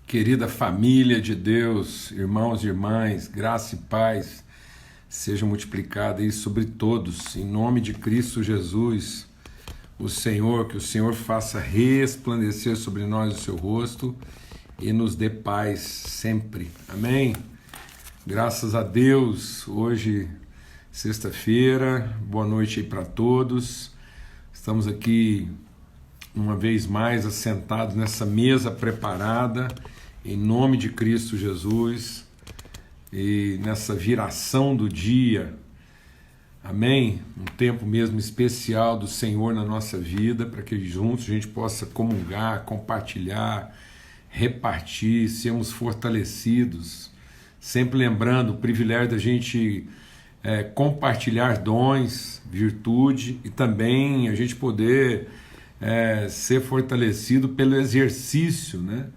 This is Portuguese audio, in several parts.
Querida família de Deus, irmãos e irmãs, graça e paz seja multiplicada aí sobre todos, em nome de Cristo Jesus, o Senhor, que o Senhor faça resplandecer sobre nós o seu rosto e nos dê paz sempre. Amém? Graças a Deus, hoje, sexta-feira, boa noite aí para todos. Estamos aqui uma vez mais assentados nessa mesa preparada, em nome de Cristo Jesus, e nessa viração do dia, amém? Um tempo mesmo especial do Senhor na nossa vida, para que juntos a gente possa comungar, compartilhar, repartir, sermos fortalecidos, sempre lembrando o privilégio da gente compartilhar dons, virtude, e também a gente poder ser fortalecido pelo exercício, né,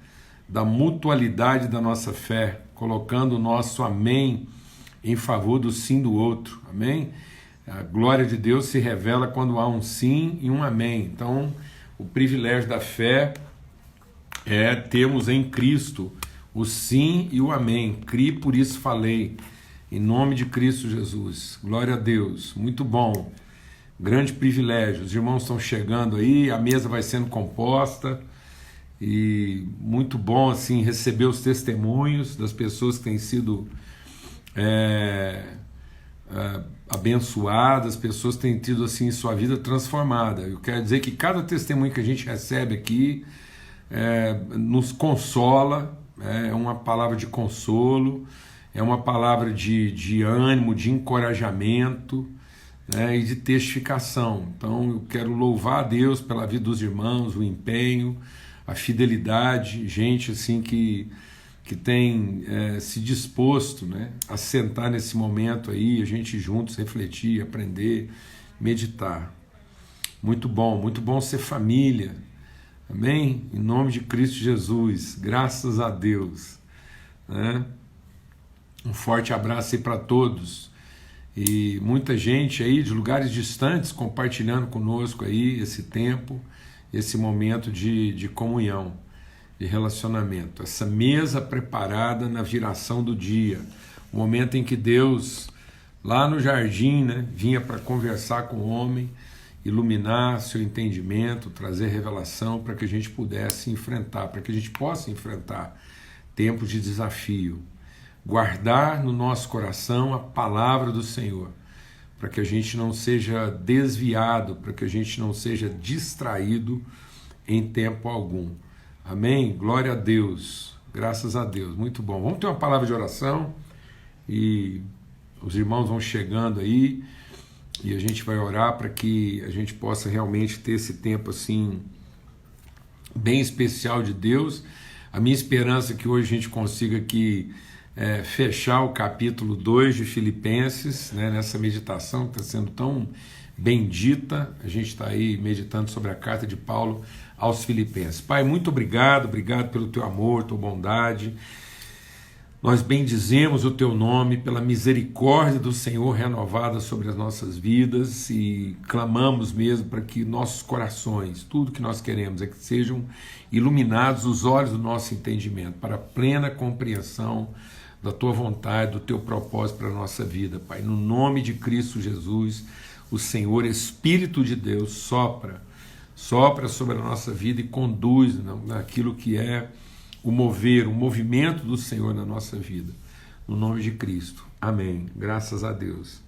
da mutualidade da nossa fé, colocando o nosso amém em favor do sim do outro, amém? A glória de Deus se revela quando há um sim e um amém. Então, o privilégio da fé é termos em Cristo o sim e o amém. Cri, por isso falei, em nome de Cristo Jesus. Glória a Deus, muito bom. Grande privilégio, os irmãos estão chegando aí, a mesa vai sendo composta e muito bom assim receber os testemunhos das pessoas que têm sido abençoadas, pessoas que têm tido assim sua vida transformada. Eu quero dizer que cada testemunho que a gente recebe aqui nos consola, é uma palavra de consolo, é uma palavra de ânimo, de encorajamento, e de testificação. Então eu quero louvar a Deus pela vida dos irmãos, o empenho, a fidelidade, gente assim que tem se disposto, né, a sentar nesse momento aí, a gente juntos refletir, aprender, meditar. Muito bom ser família, amém? Em nome de Cristo Jesus, graças a Deus, né? Um forte abraço aí para todos. E muita gente aí de lugares distantes compartilhando conosco aí esse tempo, esse momento de comunhão, de relacionamento. Essa mesa preparada na viração do dia. O momento em que Deus, lá no jardim, né, vinha para conversar com o homem, iluminar seu entendimento, trazer revelação para que a gente pudesse enfrentar, para que a gente possa enfrentar tempos de desafio. Guardar no nosso coração a palavra do Senhor, para que a gente não seja desviado, para que a gente não seja distraído em tempo algum. Amém? Glória a Deus, graças a Deus, muito bom. Vamos ter uma palavra de oração e os irmãos vão chegando aí e a gente vai orar para que a gente possa realmente ter esse tempo assim bem especial de Deus. A minha esperança é que hoje a gente consiga aqui fechar o capítulo 2 de Filipenses, né, nessa meditação que está sendo tão bendita. A gente está aí meditando sobre a carta de Paulo aos Filipenses. Pai, muito obrigado pelo teu amor, tua bondade. Nós bendizemos o teu nome pela misericórdia do Senhor renovada sobre as nossas vidas e clamamos mesmo para que nossos corações, tudo que nós queremos é que sejam iluminados os olhos do nosso entendimento para a plena compreensão da tua vontade, do teu propósito para a nossa vida, Pai. No nome de Cristo Jesus, o Senhor, Espírito de Deus, sopra sobre a nossa vida e conduz naquilo que é o mover, o movimento do Senhor na nossa vida. No nome de Cristo. Amém. Graças a Deus.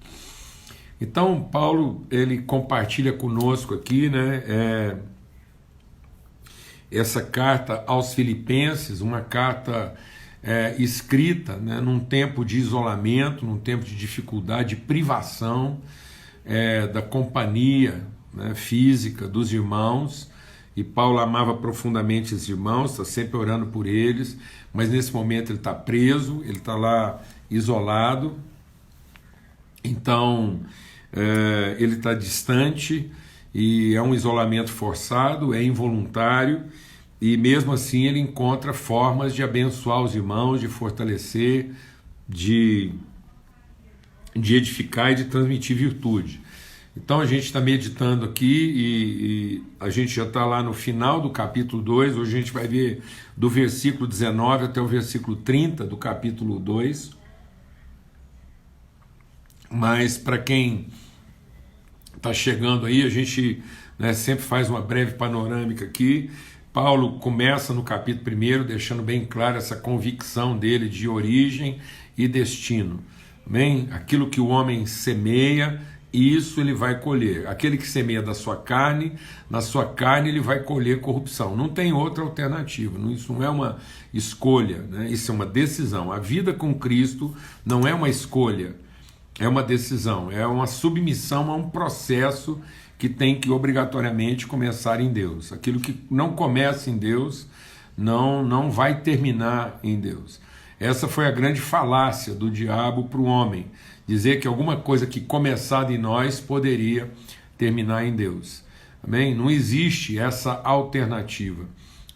Então, Paulo, ele compartilha conosco aqui, né, essa carta aos Filipenses, uma carta escrita, né, num tempo de isolamento, num tempo de dificuldade, de privação da companhia, né, física dos irmãos. E Paulo amava profundamente esses irmãos, está sempre orando por eles, mas nesse momento ele está preso, ele está lá isolado, então ele está distante e é um isolamento forçado, é involuntário, e mesmo assim ele encontra formas de abençoar os irmãos, de fortalecer, de edificar e de transmitir virtude. Então a gente está meditando aqui e a gente já está lá no final do capítulo 2. Hoje a gente vai ver do versículo 19 até o versículo 30 do capítulo 2. Mas para quem está chegando aí, a gente, né, sempre faz uma breve panorâmica aqui. Paulo começa no capítulo 1, deixando bem claro essa convicção dele de origem e destino. Amém? Aquilo que o homem semeia, isso ele vai colher. Aquele que semeia da sua carne, na sua carne ele vai colher corrupção. Não tem outra alternativa. Isso não é uma escolha, né? Isso é uma decisão. A vida com Cristo não é uma escolha, é uma decisão, é uma submissão a um processo que tem que obrigatoriamente começar em Deus. Aquilo que não começa em Deus não vai terminar em Deus. Essa foi a grande falácia do diabo para o homem, dizer que alguma coisa que começada em nós poderia terminar em Deus. Amém? Não existe essa alternativa.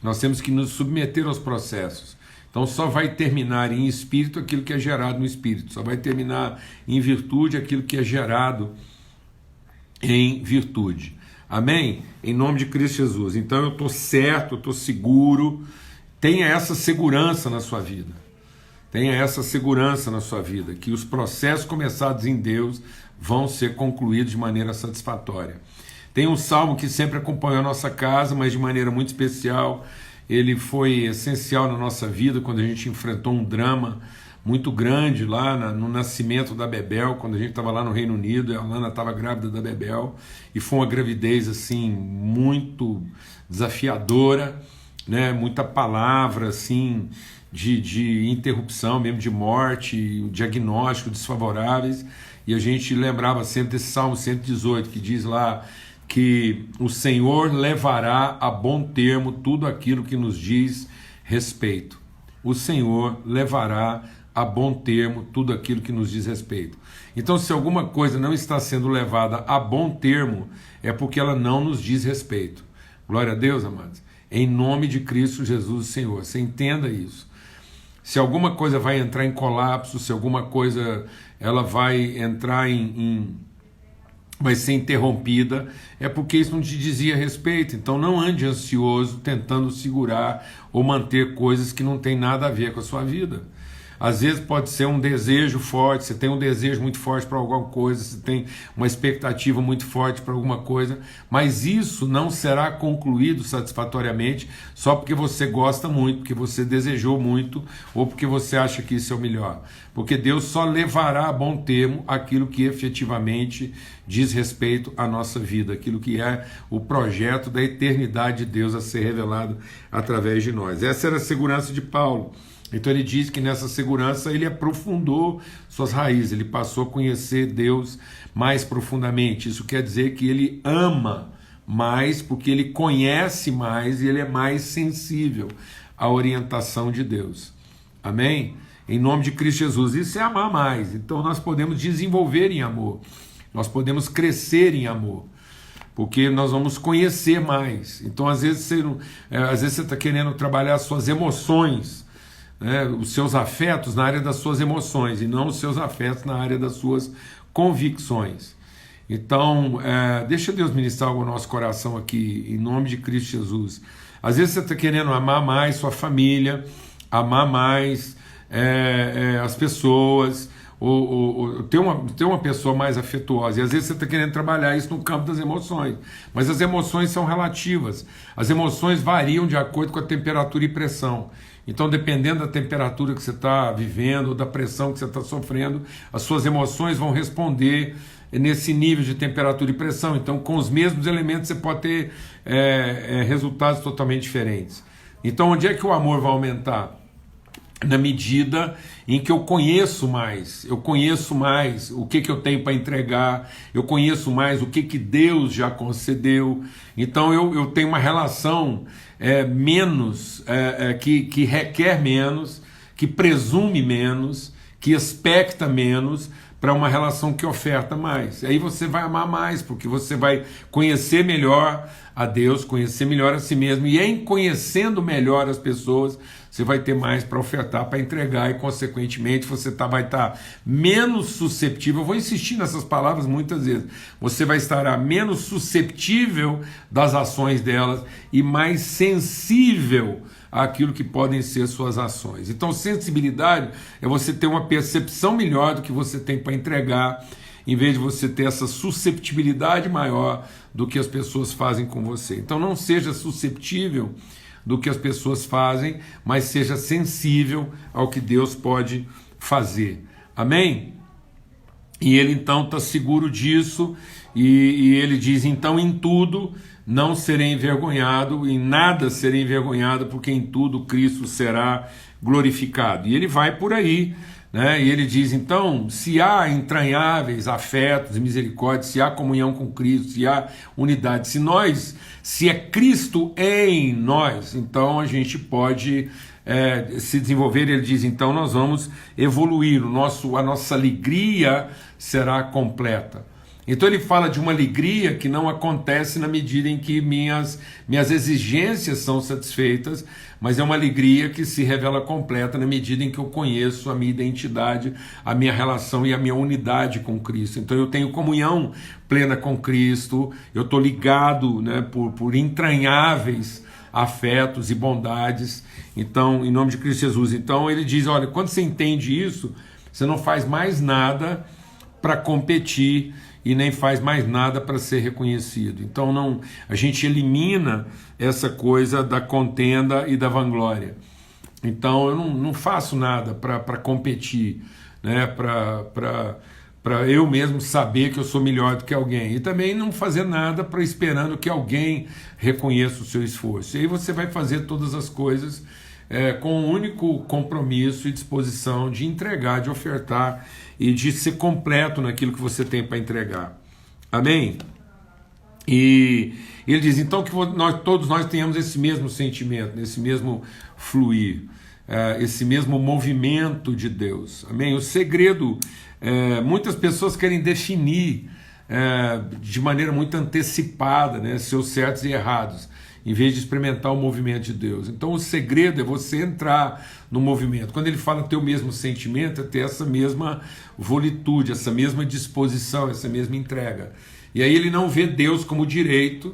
Nós temos que nos submeter aos processos. Então só vai terminar em espírito aquilo que é gerado no espírito, só vai terminar em virtude aquilo que é gerado em virtude. Amém? Em nome de Cristo Jesus. Então eu estou certo, eu estou seguro. Tenha essa segurança na sua vida. Tenha essa segurança na sua vida, que os processos começados em Deus vão ser concluídos de maneira satisfatória. Tem um salmo que sempre acompanhou a nossa casa, mas de maneira muito especial. Ele foi essencial na nossa vida quando a gente enfrentou um drama muito grande lá no nascimento da Bebel, quando a gente estava lá no Reino Unido, e a Alana estava grávida da Bebel, e foi uma gravidez assim muito desafiadora, né? Muita palavra assim de interrupção, mesmo de morte, diagnóstico desfavoráveis, e a gente lembrava sempre desse Salmo 118, que diz lá que o Senhor levará a bom termo tudo aquilo que nos diz respeito. O Senhor levará a bom termo tudo aquilo que nos diz respeito. Então, se alguma coisa não está sendo levada a bom termo, é porque ela não nos diz respeito. Glória a Deus, amados. Em nome de Cristo Jesus, o Senhor. Você entenda isso. Se alguma coisa vai entrar em colapso, se alguma coisa ela vai entrar vai ser interrompida, é porque isso não te dizia respeito. Então não ande ansioso tentando segurar ou manter coisas que não tem nada a ver com a sua vida. Às vezes pode ser um desejo forte, você tem um desejo muito forte para alguma coisa, você tem uma expectativa muito forte para alguma coisa, mas isso não será concluído satisfatoriamente só porque você gosta muito, porque você desejou muito, ou porque você acha que isso é o melhor. Porque Deus só levará a bom termo aquilo que efetivamente diz respeito à nossa vida, aquilo que é o projeto da eternidade de Deus a ser revelado através de nós. Essa era a segurança de Paulo. Então ele diz que nessa segurança ele aprofundou suas raízes, ele passou a conhecer Deus mais profundamente. Isso quer dizer que ele ama mais, porque ele conhece mais e ele é mais sensível à orientação de Deus. Amém? Em nome de Cristo Jesus. Isso é amar mais. Então nós podemos desenvolver em amor, nós podemos crescer em amor, porque nós vamos conhecer mais. Então às vezes você está querendo trabalhar as suas emoções, os seus afetos na área das suas emoções e não os seus afetos na área das suas convicções. Então, deixa Deus ministrar algo no nosso coração aqui, em nome de Cristo Jesus. Às vezes você está querendo amar mais sua família, amar mais as pessoas, ou ter uma pessoa mais afetuosa, e às vezes você está querendo trabalhar isso no campo das emoções, mas as emoções são relativas, as emoções variam de acordo com a temperatura e pressão. Então, dependendo da temperatura que você está vivendo, ou da pressão que você está sofrendo, as suas emoções vão responder nesse nível de temperatura e pressão. Então, com os mesmos elementos, você pode ter resultados totalmente diferentes. Então, onde é que o amor vai aumentar? Na medida em que eu conheço mais o que eu tenho para entregar, eu conheço mais o que Deus já concedeu. Então eu tenho uma relação que requer menos, que presume menos, que expecta menos, para uma relação que oferta mais. Aí você vai amar mais, porque você vai conhecer melhor a Deus, conhecer melhor a si mesmo, e em conhecendo melhor as pessoas, você vai ter mais para ofertar, para entregar, e consequentemente você vai estar menos susceptível. Eu vou insistir nessas palavras muitas vezes. Você vai estar menos susceptível das ações delas e mais sensível àquilo que podem ser suas ações. Então, sensibilidade é você ter uma percepção melhor do que você tem para entregar, em vez de você ter essa susceptibilidade maior do que as pessoas fazem com você. Então, não seja susceptível do que as pessoas fazem, mas seja sensível ao que Deus pode fazer. Amém? E ele então está seguro disso, e ele diz: então em tudo não serei envergonhado, em nada serei envergonhado, porque em tudo Cristo será glorificado. E ele vai por aí, né? E ele diz: então, se há entranháveis afetos e misericórdia, se há comunhão com Cristo, se há unidade, se é Cristo em nós, então a gente pode se desenvolver. Ele diz: então nós vamos evoluir, a nossa alegria será completa. Então ele fala de uma alegria que não acontece na medida em que minhas exigências são satisfeitas, mas é uma alegria que se revela completa na medida em que eu conheço a minha identidade, a minha relação e a minha unidade com Cristo. Então eu tenho comunhão plena com Cristo, eu estou ligado, né, por entranháveis afetos e bondades, então, em nome de Cristo Jesus. Então ele diz: olha, quando você entende isso, você não faz mais nada para competir e nem faz mais nada para ser reconhecido. Então a gente elimina essa coisa da contenda e da vanglória. Então eu não faço nada para competir, né, para eu mesmo saber que eu sou melhor do que alguém, e também não fazer nada para esperando que alguém reconheça o seu esforço. E aí você vai fazer todas as coisas com um único compromisso e disposição de entregar, de ofertar e de ser completo naquilo que você tem para entregar. Amém? E ele diz então que todos nós tenhamos esse mesmo sentimento, esse mesmo fluir, esse mesmo movimento de Deus. Amém? O segredo, muitas pessoas querem definir de maneira muito antecipada, né, seus certos e errados, em vez de experimentar o movimento de Deus. Então o segredo é você entrar no movimento. Quando ele fala ter o mesmo sentimento, é ter essa mesma volitude, essa mesma disposição, essa mesma entrega. E aí ele não vê Deus como direito,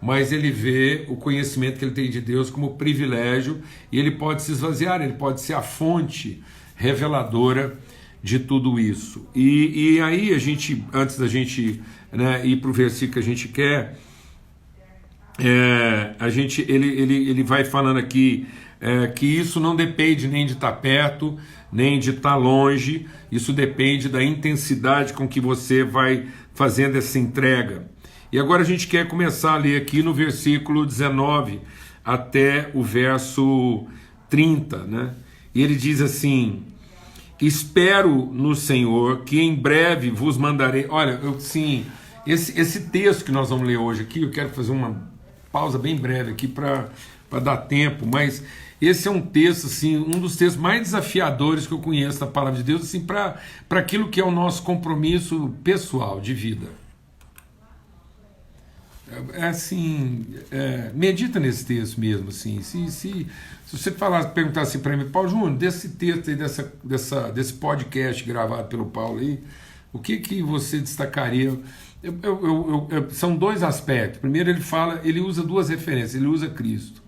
mas ele vê o conhecimento que ele tem de Deus como privilégio, e ele pode se esvaziar, ele pode ser a fonte reveladora de tudo isso. E aí a gente, antes da gente, né, ir para o versículo que a gente quer, ele vai falando aqui que isso não depende nem de estar perto, nem de estar longe, isso depende da intensidade com que você vai fazendo essa entrega. E agora a gente quer começar a ler aqui no versículo 19 até o verso 30, né? E ele diz assim: espero no Senhor que em breve vos mandarei. Olha, esse texto que nós vamos ler hoje aqui, eu quero fazer uma pausa bem breve aqui para dar tempo, mas esse é um texto, assim, um dos textos mais desafiadores que eu conheço da palavra de Deus, assim, para aquilo que é o nosso compromisso pessoal de vida. Medita nesse texto mesmo, assim. Se você perguntar assim para mim: Paulo Júnior, desse texto aí, desse podcast gravado pelo Paulo aí, o que você destacaria? São dois aspectos. Primeiro, ele usa duas referências. Ele usa Cristo.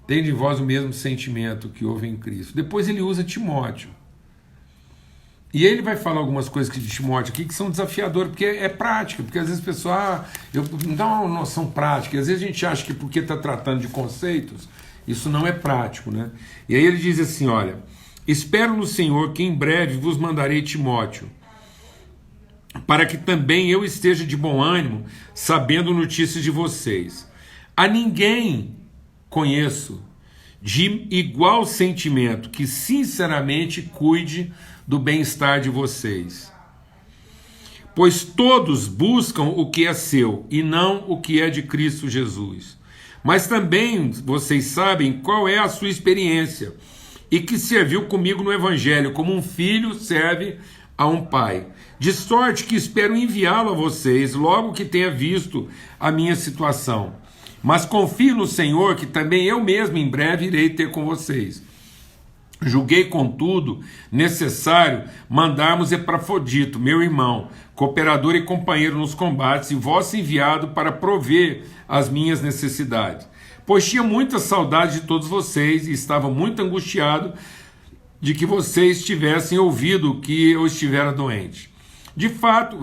Tende em vós o mesmo sentimento que houve em Cristo. Depois ele usa Timóteo. E ele vai falar algumas coisas de Timóteo aqui que são desafiadoras, porque é prática, porque às vezes a pessoa não dá uma noção prática, às vezes a gente acha que porque está tratando de conceitos, isso não é prático, né? E aí ele diz assim: olha, espero no Senhor que em breve vos mandarei Timóteo, para que também eu esteja de bom ânimo, sabendo notícias de vocês. A ninguém conheço de igual sentimento que sinceramente cuide do bem-estar de vocês. Pois todos buscam o que é seu e não o que é de Cristo Jesus. Mas também vocês sabem qual é a sua experiência e que serviu comigo no Evangelho, como um filho serve a um pai, de sorte que espero enviá-lo a vocês logo que tenha visto a minha situação. Mas confio no Senhor que também eu mesmo em breve irei ter com vocês. Julguei, contudo, necessário mandarmos Epafrodito, meu irmão, cooperador e companheiro nos combates, e vosso enviado para prover as minhas necessidades. Pois tinha muita saudade de todos vocês e estava muito angustiado de que vocês tivessem ouvido que eu estivera doente. De fato,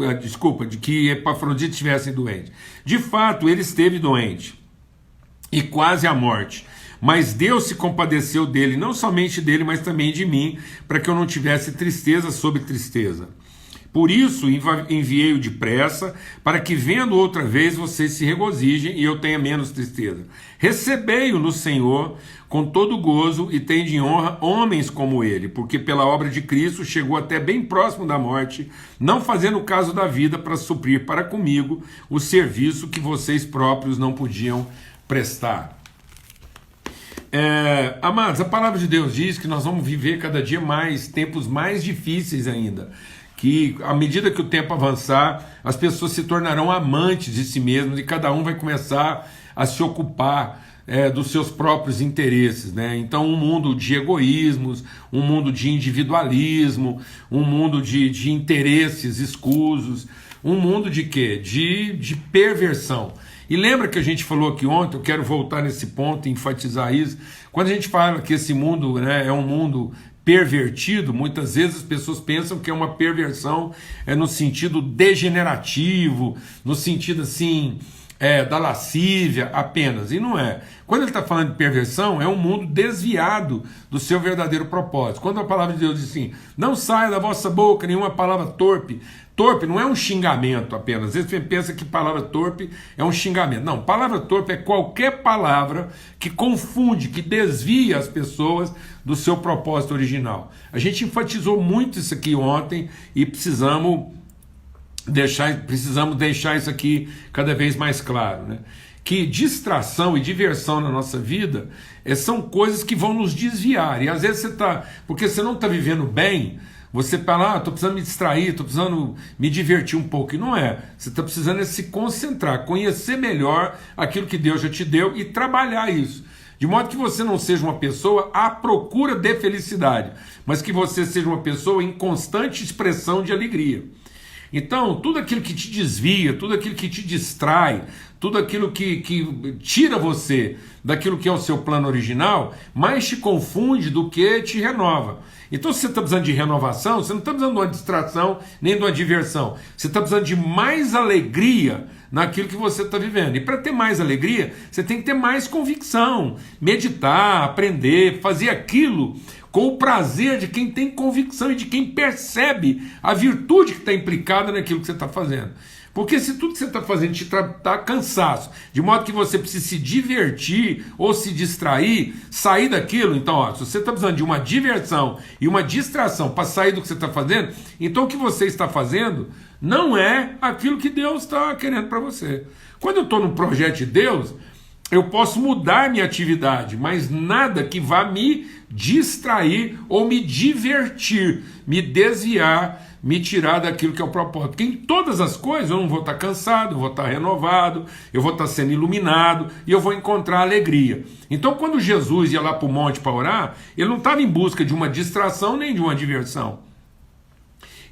de que Epafrodito estivesse doente. De fato, ele esteve doente e quase à morte. Mas Deus se compadeceu dele, não somente dele, mas também de mim, para que eu não tivesse tristeza sobre tristeza. Por isso enviei-o depressa, para que vendo outra vez vocês se regozijem e eu tenha menos tristeza. Recebei-o no Senhor com todo gozo e tende em honra homens como ele, porque pela obra de Cristo chegou até bem próximo da morte, não fazendo caso da vida para suprir para comigo o serviço que vocês próprios não podiam prestar. Amados, a palavra de Deus diz que nós vamos viver cada dia mais tempos mais difíceis ainda, que à medida que o tempo avançar, as pessoas se tornarão amantes de si mesmas e cada um vai começar a se ocupar dos seus próprios interesses, né? Então um mundo de egoísmos, um mundo de individualismo, um mundo de interesses escusos, um mundo de quê? De perversão. E lembra que a gente falou aqui ontem, eu quero voltar nesse ponto e enfatizar isso, quando a gente fala que esse mundo, né, é um mundo pervertido, muitas vezes as pessoas pensam que é uma perversão no sentido degenerativo, no sentido assim, da lascívia apenas, e não é. Quando ele está falando de perversão, é um mundo desviado do seu verdadeiro propósito. Quando a palavra de Deus diz assim, não saia da vossa boca nenhuma palavra torpe. Torpe não é um xingamento apenas. Às vezes você pensa que palavra torpe é um xingamento. Não, palavra torpe é qualquer palavra que confunde, que desvia as pessoas do seu propósito original. A gente enfatizou muito isso aqui ontem e precisamos deixar isso aqui cada vez mais claro, né? Que distração e diversão na nossa vida são coisas que vão nos desviar. E às vezes porque você não está vivendo bem, você fala, estou precisando me distrair, estou precisando me divertir um pouco. E não é. Você está precisando se concentrar, conhecer melhor aquilo que Deus já te deu e trabalhar isso. De modo que você não seja uma pessoa à procura de felicidade, mas que você seja uma pessoa em constante expressão de alegria. Então, tudo aquilo que te desvia, tudo aquilo que te distrai, tudo aquilo que tira você daquilo que é o seu plano original, mais te confunde do que te renova. Então, se você está precisando de renovação, você não está precisando de uma distração nem de uma diversão. Você está precisando de mais alegria naquilo que você está vivendo. E para ter mais alegria, você tem que ter mais convicção, meditar, aprender, fazer aquilo com o prazer de quem tem convicção e de quem percebe a virtude que está implicada naquilo que você está fazendo. Porque se tudo que você está fazendo te dá cansaço, de modo que você precisa se divertir ou se distrair, sair daquilo, então, se você está precisando de uma diversão e uma distração para sair do que você está fazendo, então o que você está fazendo não é aquilo que Deus está querendo para você. Quando eu estou num projeto de Deus, eu posso mudar minha atividade, mas nada que vá me distrair ou me divertir, me desviar, me tirar daquilo que é o propósito. Porque em todas as coisas eu não vou estar cansado, eu vou estar renovado, eu vou estar sendo iluminado e eu vou encontrar alegria. Então quando Jesus ia lá para o monte para orar, ele não estava em busca de uma distração nem de uma diversão.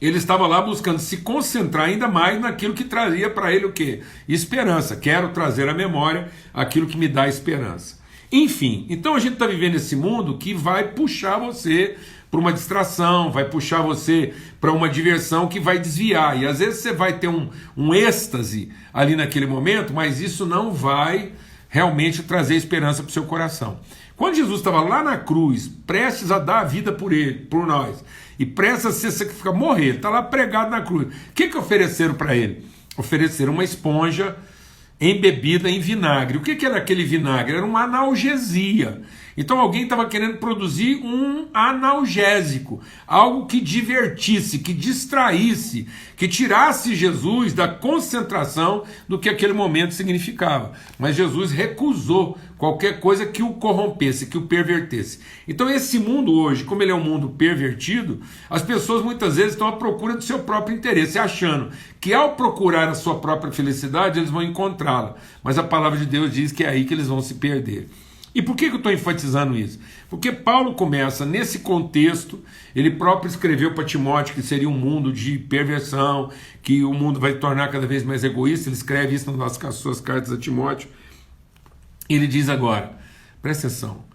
Ele estava lá buscando se concentrar ainda mais naquilo que trazia para ele o quê? Esperança. Quero trazer à memória aquilo que me dá esperança. Enfim, então a gente está vivendo esse mundo que vai puxar você para uma distração, vai puxar você para uma diversão que vai desviar. E às vezes você vai ter um êxtase ali naquele momento, mas isso não vai realmente trazer esperança para o seu coração. Quando Jesus estava lá na cruz, prestes a dar a vida por nós, e prestes a ser sacrificado, morrer, ele está lá pregado na cruz. O que ofereceram para ele? Ofereceram uma esponja embebida em vinagre. O que era aquele vinagre? Era uma analgesia. Então alguém estava querendo produzir um analgésico, algo que divertisse, que distraísse, que tirasse Jesus da concentração do que aquele momento significava. Mas Jesus recusou qualquer coisa que o corrompesse, que o pervertesse. Então esse mundo hoje, como ele é um mundo pervertido, as pessoas muitas vezes estão à procura do seu próprio interesse, achando que ao procurar a sua própria felicidade, eles vão encontrá-la. Mas a palavra de Deus diz que é aí que eles vão se perder. E por que eu estou enfatizando isso? Porque Paulo começa nesse contexto, ele próprio escreveu para Timóteo que seria um mundo de perversão, que o mundo vai tornar cada vez mais egoísta, ele escreve isso nas suas cartas a Timóteo. E ele diz agora, presta atenção,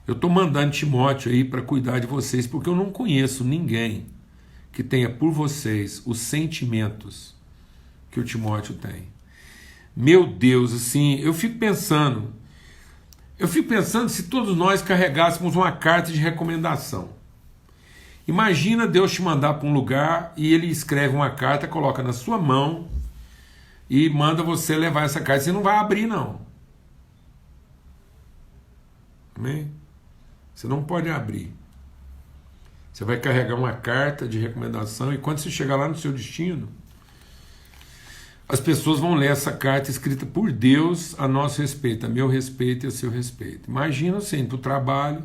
eu estou mandando Timóteo aí para cuidar de vocês, porque eu não conheço ninguém que tenha por vocês os sentimentos que o Timóteo tem. Meu Deus, assim, eu fico pensando se todos nós carregássemos uma carta de recomendação. Imagina Deus te mandar para um lugar e ele escreve uma carta, coloca na sua mão e manda você levar essa carta. Você não vai abrir, não. Amém? Você não pode abrir. Você vai carregar uma carta de recomendação e quando você chegar lá no seu destino, as pessoas vão ler essa carta escrita por Deus a nosso respeito, a meu respeito e a seu respeito. Imagina você indo para o trabalho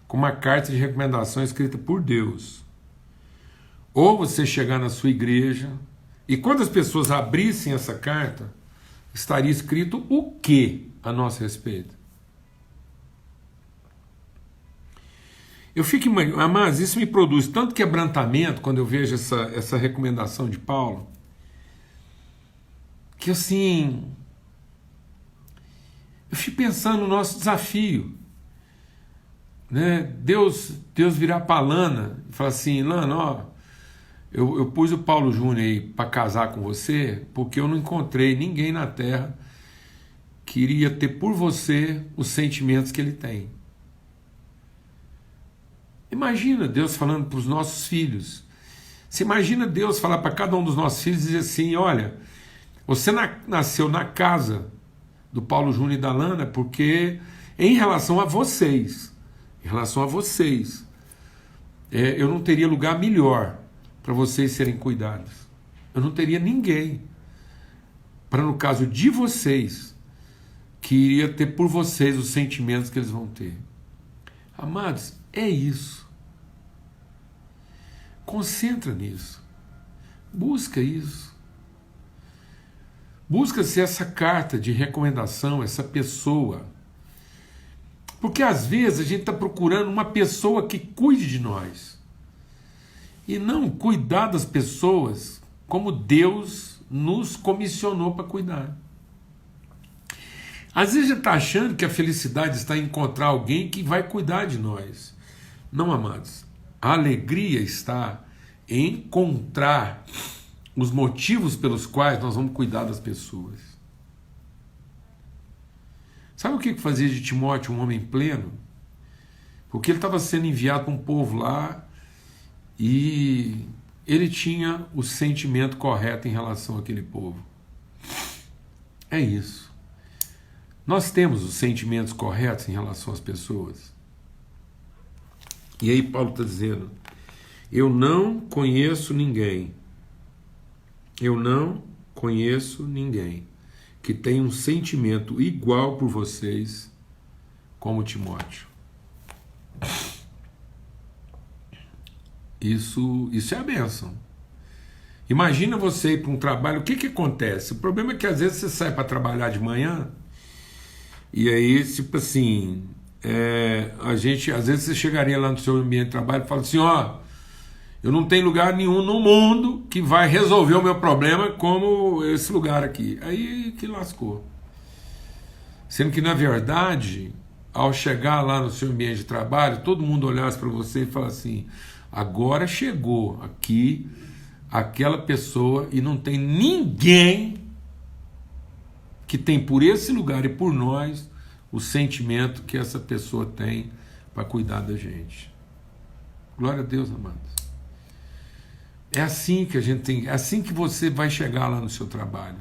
com uma carta de recomendação escrita por Deus. Ou você chegar na sua igreja e quando as pessoas abrissem essa carta, estaria escrito o que a nosso respeito? Eu fico imaginando, mas isso me produz tanto quebrantamento quando eu vejo essa recomendação de Paulo, que assim, eu fico pensando no nosso desafio, né? Deus virar para Lana e falar assim, Lana, ó, eu pus o Paulo Júnior aí para casar com você, porque eu não encontrei ninguém na terra que iria ter por você os sentimentos que ele tem. Imagina Deus falando para os nossos filhos. Você imagina Deus falar para cada um dos nossos filhos e dizer assim, olha, você nasceu na casa do Paulo Júnior e da Lana porque em relação a vocês, eu não teria lugar melhor para vocês serem cuidados. Eu não teria ninguém para, no caso de vocês, que iria ter por vocês os sentimentos que eles vão ter. Amados, é isso. Concentra nisso. Busca isso. Busca-se essa carta de recomendação, essa pessoa. Porque às vezes a gente está procurando uma pessoa que cuide de nós. E não cuidar das pessoas como Deus nos comissionou para cuidar. Às vezes a gente está achando que a felicidade está em encontrar alguém que vai cuidar de nós. Não, amados. A alegria está em encontrar os motivos pelos quais nós vamos cuidar das pessoas. Sabe o que fazia de Timóteo um homem pleno? Porque ele estava sendo enviado para um povo lá e ele tinha o sentimento correto em relação àquele povo. É isso. Nós temos os sentimentos corretos em relação às pessoas. E aí Paulo está dizendo, eu não conheço ninguém que tenha um sentimento igual por vocês como Timóteo. Isso é a bênção. Imagina você ir para um trabalho, o que acontece? O problema é que às vezes você sai para trabalhar de manhã e aí, tipo assim, às vezes você chegaria lá no seu ambiente de trabalho e fala assim, ó, eu não tenho lugar nenhum no mundo que vai resolver o meu problema como esse lugar aqui. Aí que lascou. Sendo que, na verdade, ao chegar lá no seu ambiente de trabalho, todo mundo olhasse para você e falasse assim, agora chegou aqui aquela pessoa e não tem ninguém que tem por esse lugar e por nós o sentimento que essa pessoa tem para cuidar da gente. Glória a Deus, amados. É assim que a gente tem, é assim que você vai chegar lá no seu trabalho.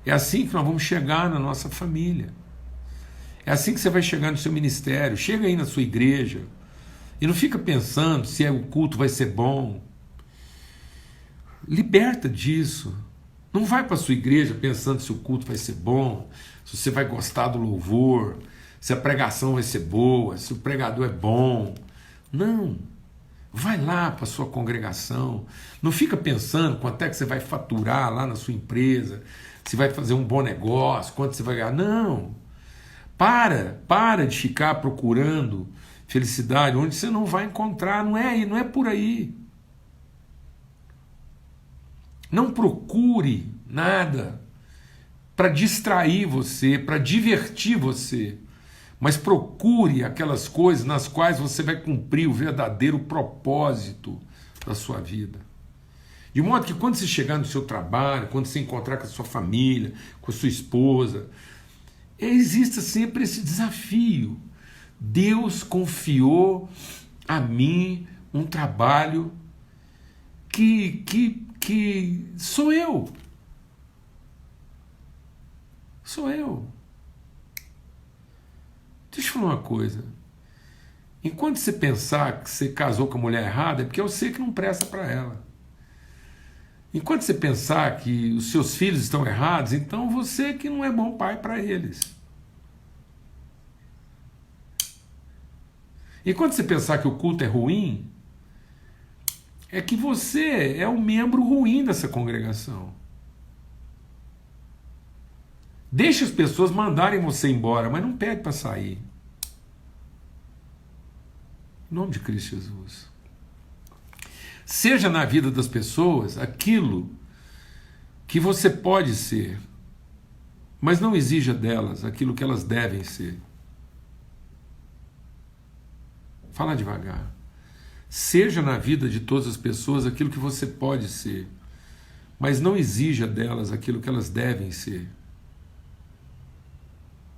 É assim que nós vamos chegar na nossa família. É assim que você vai chegar no seu ministério. Chega aí na sua igreja e não fica pensando se o culto vai ser bom. Liberta disso. Não vai para a sua igreja pensando se o culto vai ser bom, se você vai gostar do louvor, se a pregação vai ser boa, se o pregador é bom. Não. Vai lá para a sua congregação. Não fica pensando quanto é que você vai faturar lá na sua empresa, se vai fazer um bom negócio, quanto você vai ganhar. Não. Para de ficar procurando felicidade onde você não vai encontrar. Não é aí, não é por aí. Não procure nada para distrair você, para divertir você, mas procure aquelas coisas nas quais você vai cumprir o verdadeiro propósito da sua vida. De modo que quando você chegar no seu trabalho, quando você encontrar com a sua família, com a sua esposa, exista sempre esse desafio. Deus confiou a mim um trabalho que sou eu. Sou eu. Deixa eu falar uma coisa. Enquanto você pensar que você casou com a mulher errada, é porque eu sei que não presta para ela. Enquanto você pensar que os seus filhos estão errados, então você que não é bom pai para eles. Enquanto você pensar que o culto é ruim, é que você é um membro ruim dessa congregação. Deixa as pessoas mandarem você embora, mas não pede para sair. Em nome de Cristo Jesus. Seja na vida das pessoas aquilo que você pode ser, mas não exija delas aquilo que elas devem ser. Fala devagar. Seja na vida de todas as pessoas aquilo que você pode ser, mas não exija delas aquilo que elas devem ser.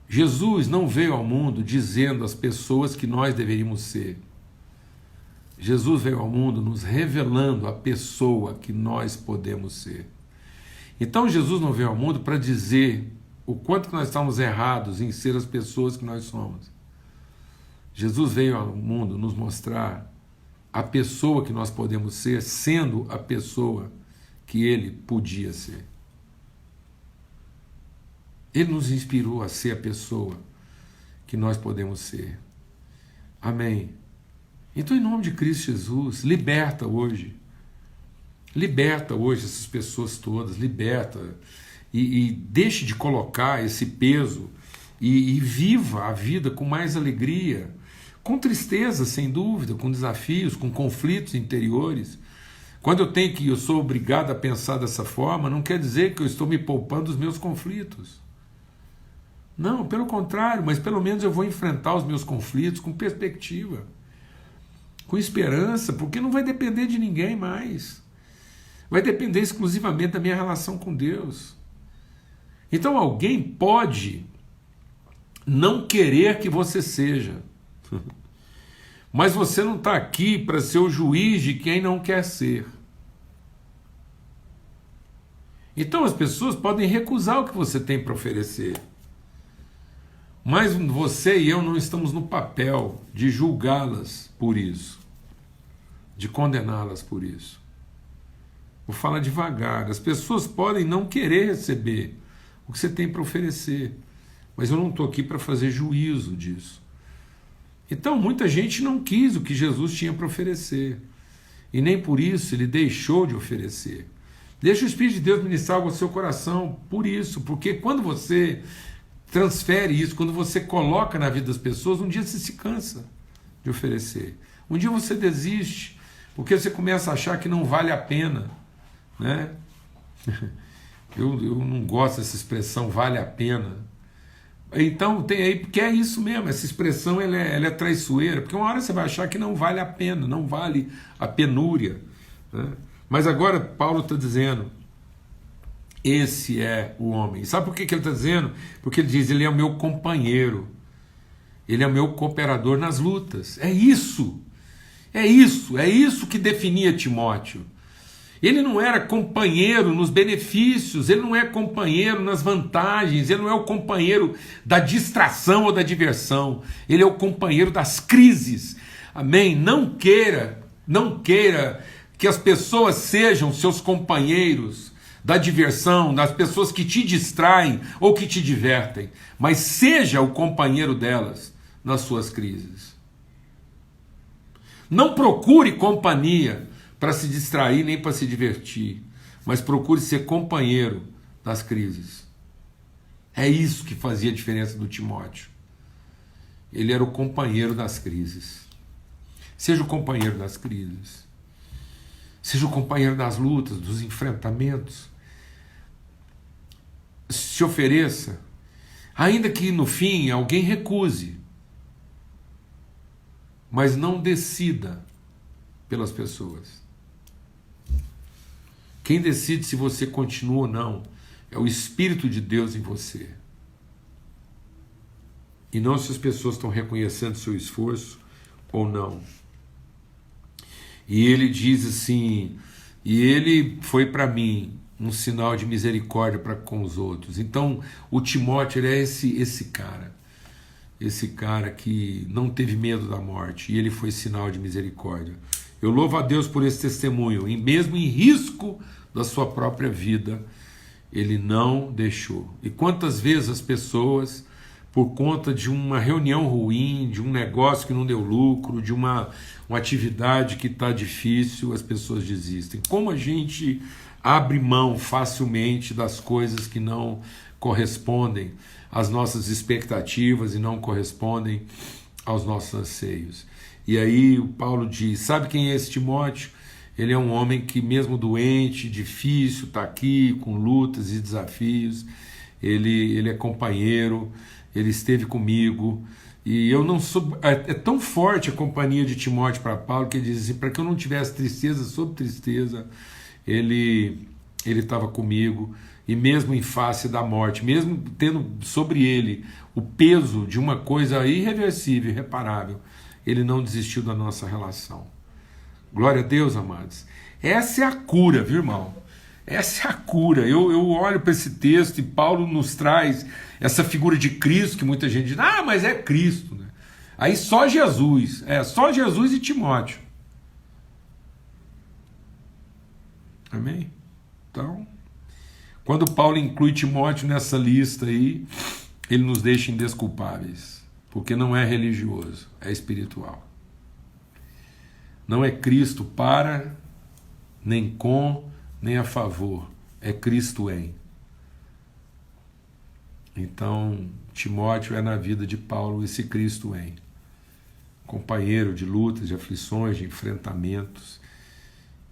Jesus não veio ao mundo dizendo às pessoas que nós deveríamos ser. Jesus veio ao mundo nos revelando a pessoa que nós podemos ser. Então Jesus não veio ao mundo para dizer o quanto que nós estamos errados em ser as pessoas que nós somos. Jesus veio ao mundo nos mostrar a pessoa que nós podemos ser, sendo a pessoa que ele podia ser. Ele nos inspirou a ser a pessoa que nós podemos ser. Amém. Então, em nome de Cristo Jesus, liberta hoje. Liberta hoje essas pessoas todas, liberta. E deixe de colocar esse peso e viva a vida com mais alegria, com tristeza, sem dúvida, com desafios, com conflitos interiores. Quando eu sou obrigado a pensar dessa forma, não quer dizer que eu estou me poupando dos meus conflitos. Não, pelo contrário, mas pelo menos eu vou enfrentar os meus conflitos com perspectiva, com esperança, porque não vai depender de ninguém mais. Vai depender exclusivamente da minha relação com Deus. Então alguém pode não querer que você seja, mas você não está aqui para ser o juiz de quem não quer ser. Então as pessoas podem recusar o que você tem para oferecer. Mas você e eu não estamos no papel de julgá-las por isso, de condená-las por isso. Vou falar devagar. As pessoas podem não querer receber o que você tem para oferecer, mas eu não estou aqui para fazer juízo disso. Então, muita gente não quis o que Jesus tinha para oferecer, e nem por isso ele deixou de oferecer. Deixa o Espírito de Deus ministrar algo ao seu coração por isso, porque quando você transfere isso, quando você coloca na vida das pessoas, um dia você se cansa de oferecer. Um dia você desiste, porque você começa a achar que não vale a pena, né? Eu não gosto dessa expressão, vale a pena. Então tem aí, porque é isso mesmo, essa expressão ela é traiçoeira, porque uma hora você vai achar que não vale a pena, não vale a penúria, né? Mas agora Paulo está dizendo, esse é o homem. Sabe por que ele está dizendo? Porque ele diz, ele é o meu companheiro, ele é o meu cooperador nas lutas. É isso que definia Timóteo. Ele não era companheiro nos benefícios, ele não é companheiro nas vantagens, ele não é o companheiro da distração ou da diversão, ele é o companheiro das crises. Amém? Não queira que as pessoas sejam seus companheiros da diversão, das pessoas que te distraem ou que te divertem, mas seja o companheiro delas nas suas crises. Não procure companhia para se distrair nem para se divertir, mas procure ser companheiro das crises. É isso que fazia a diferença do Timóteo. Ele era o companheiro das crises. Seja o companheiro das crises. Seja o companheiro das lutas, dos enfrentamentos. Se ofereça, ainda que no fim alguém recuse, mas não decida pelas pessoas. Quem decide se você continua ou não é o Espírito de Deus em você. E não se as pessoas estão reconhecendo seu esforço ou não. E ele diz assim, e ele foi para mim um sinal de misericórdia para com os outros. Então, o Timóteo ele é esse cara que não teve medo da morte, e ele foi sinal de misericórdia. Eu louvo a Deus por esse testemunho, e mesmo em risco da sua própria vida, ele não deixou. E quantas vezes as pessoas, por conta de uma reunião ruim, de um negócio que não deu lucro, de uma atividade que está difícil, as pessoas desistem. Como a gente abre mão facilmente das coisas que não correspondem às nossas expectativas e não correspondem aos nossos anseios. E aí o Paulo diz, sabe quem é esse Timóteo? Ele é um homem que mesmo doente, difícil, está aqui com lutas e desafios, ele é companheiro, ele esteve comigo, e eu não sou... É tão forte a companhia de Timóteo para Paulo, que ele diz assim, para que eu não tivesse tristeza sobre tristeza, ele estava comigo, e mesmo em face da morte, mesmo tendo sobre ele o peso de uma coisa irreversível, irreparável, ele não desistiu da nossa relação. Glória a Deus, amados. Essa é a cura, viu, irmão? Essa é a cura. Eu olho para esse texto e Paulo nos traz essa figura de Cristo, que muita gente diz, mas é Cristo, né? Aí só Jesus, só Jesus e Timóteo. Amém? Então, quando Paulo inclui Timóteo nessa lista aí, ele nos deixa indesculpáveis, porque não é religioso, é espiritual. Não é Cristo para, nem com, nem a favor, é Cristo em. Então, Timóteo é na vida de Paulo esse Cristo em, companheiro de lutas, de aflições, de enfrentamentos.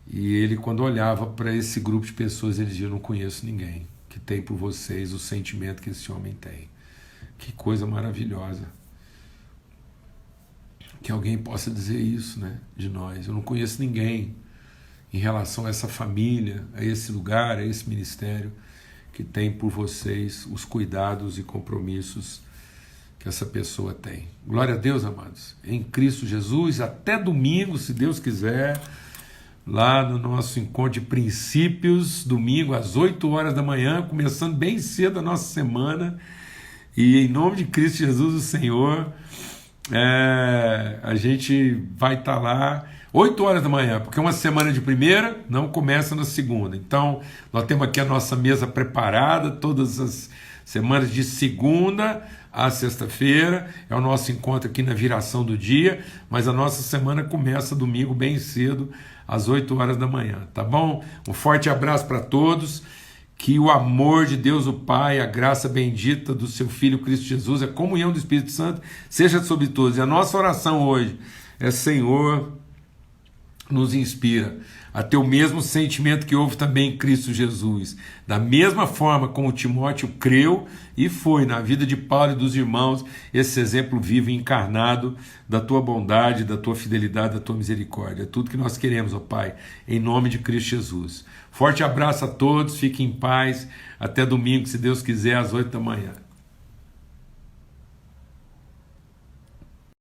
E ele, quando olhava para esse grupo de pessoas, ele dizia, eu não conheço ninguém que tem por vocês o sentimento que esse homem tem. Que coisa maravilhosa. Que alguém possa dizer isso, né, de nós. Eu não conheço ninguém em relação a essa família, a esse lugar, a esse ministério, que tem por vocês os cuidados e compromissos que essa pessoa tem. Glória a Deus, amados. Em Cristo Jesus, até domingo, se Deus quiser, lá no nosso encontro de princípios, domingo às 8 horas da manhã, começando bem cedo a nossa semana, e em nome de Cristo Jesus, o Senhor, a gente vai estar lá 8 horas da manhã, porque uma semana de primeira não começa na segunda. Então, nós temos aqui a nossa mesa preparada, todas as semanas de segunda a sexta-feira, é o nosso encontro aqui na viração do dia, mas a nossa semana começa domingo bem cedo, às 8 horas da manhã, tá bom? Um forte abraço para todos, que o amor de Deus o Pai, a graça bendita do seu Filho Cristo Jesus, a comunhão do Espírito Santo, seja sobre todos. E a nossa oração hoje é, Senhor, nos inspira a ter o mesmo sentimento que houve também em Cristo Jesus. Da mesma forma como Timóteo creu e foi na vida de Paulo e dos irmãos, esse exemplo vivo e encarnado da tua bondade, da tua fidelidade, da tua misericórdia. É tudo que nós queremos, ó Pai, em nome de Cristo Jesus. Forte abraço a todos, fiquem em paz. Até domingo, se Deus quiser, às 8 da manhã.